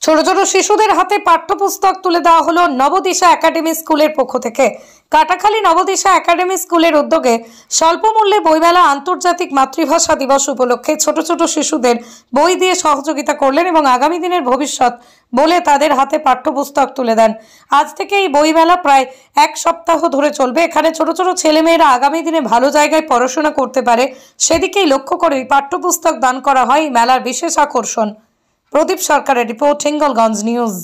ছোট ছোট শিশুদের হাতে পাঠ্যপুস্তক তুলে দেওয়া হলো নবদিশা একাডেমি স্কুলের পক্ষ থেকে। কাটাখালী নবদিশা একাডেমি স্কুলের উদ্যোগে স্বল্প মূল্যে বইমেলা আন্তর্জাতিক মাতৃভাষা দিবস উপলক্ষে ছোট ছোট শিশুদের বই দিয়ে সহযোগিতা করলেন এবং আগামী দিনের ভবিষ্যৎ বলে তাদের হাতে পাঠ্যপুস্তক তুলে দেন। আজ থেকে এই বইমেলা প্রায় এক সপ্তাহ ধরে চলবে। এখানে ছোট ছোট ছেলেমেয়েরা আগামী দিনে ভালো জায়গায় পড়াশোনা করতে পারে সেদিকেই লক্ষ্য করেই পাঠ্যপুস্তক দান করা হয় এই মেলার বিশেষ আকর্ষণ। প্রদীপ সরকারের রিপোর্ট, হিঙ্গলগঞ্জ নিউজ।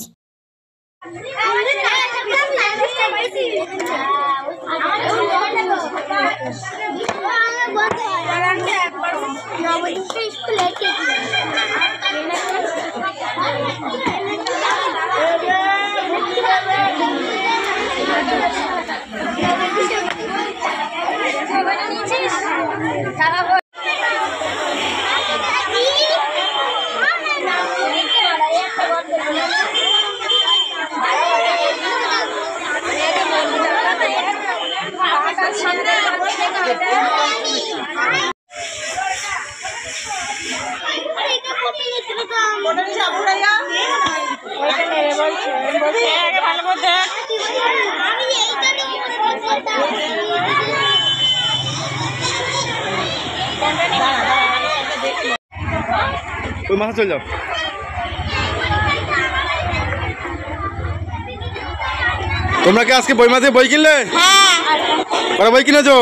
ওই মাথা চলে যাও। তোমরা কি আজকে বই মাঝে বই কিনলে? ওরা বই কিনেছো?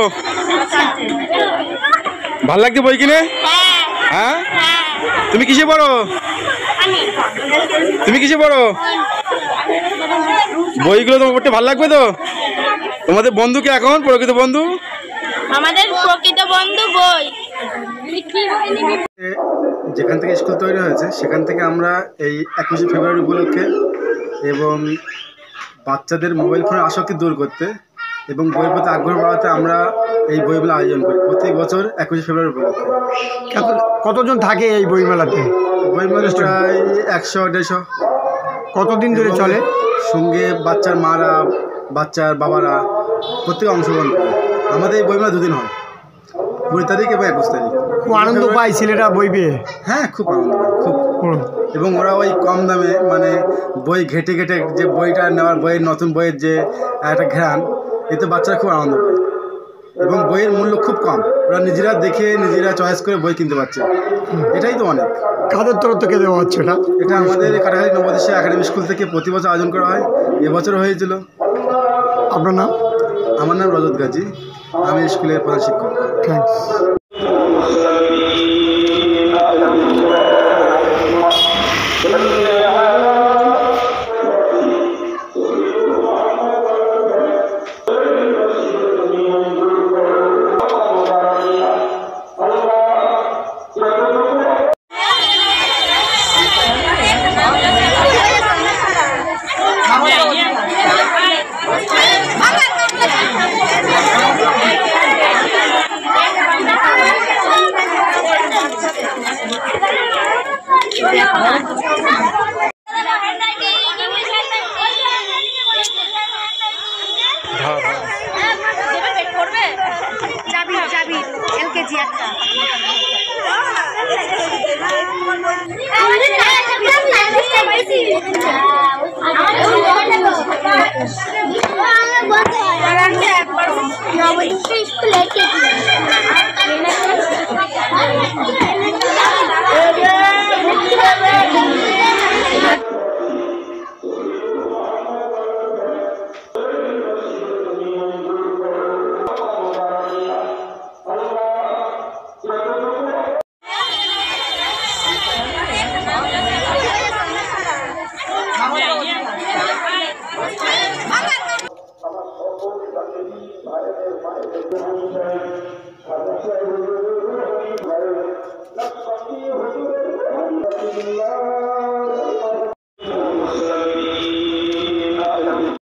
ভাল লাগছে বই কিনে? হ্যাঁ, তুমি কিসে পড়ো? তুমি কিসে পড়ো? বইগুলো তোমার পড়তে ভালো লাগবে তো? তোমাদের বন্ধু কি এখন প্রকৃত বন্ধু? আমাদের প্রকৃত বন্ধু বই। যেখান থেকে স্কুল তৈরি হয়েছে সেখান থেকে আমরা এই 21শে ফেব্রুয়ারি উপলক্ষে এবং বাচ্চাদের মোবাইল ফোনের আসক্তি দূর করতে এবং বইয়ের প্রতি আগ্রহ বাড়াতে আমরা এই বইমেলা আয়োজন করি প্রতি বছর 21শে ফেব্রুয়ারি উপলক্ষে। কতজন থাকে এই বইমেলাতে? বইমেলা প্রায় 100-150। কতদিন ধরে চলে? সঙ্গে বাচ্চার মারা, বাচ্চার বাবারা প্রত্যেকে অংশগ্রহণ করে। আমাদের এই বইমেলা দুদিন হয়, 20 তারিখ এবং 21 তারিখ। খুব আনন্দ পায় ছেলেরা বই পেয়ে? হ্যাঁ, খুব আনন্দ পায়, খুব। এবং ওরা ওই কম দামে মানে বই ঘেটে ঘেটে যে বইটা নেওয়ার, বইয়ের নতুন বইয়ের যে একটা ঘ্রাণ, এতে বাচ্চারা খুব আনন্দ পায় এবং বইয়ের মূল্য খুব কম। ওরা নিজেরা দেখে নিজেরা চয়েস করে বই কিনতে পারছে, এটাই তো অনেক। কাদের তরফ থেকে দেওয়া হচ্ছে এটা? এটা আমাদের কাটাখালী নবদিশা একাডেমি স্কুল থেকে প্রতি বছর আয়োজন করা হয়, এবছর হয়েছিল। আপনার নাম? আমার নাম রজত গাজী, আমি স্কুলের প্রধান শিক্ষক। থ্যাংকস।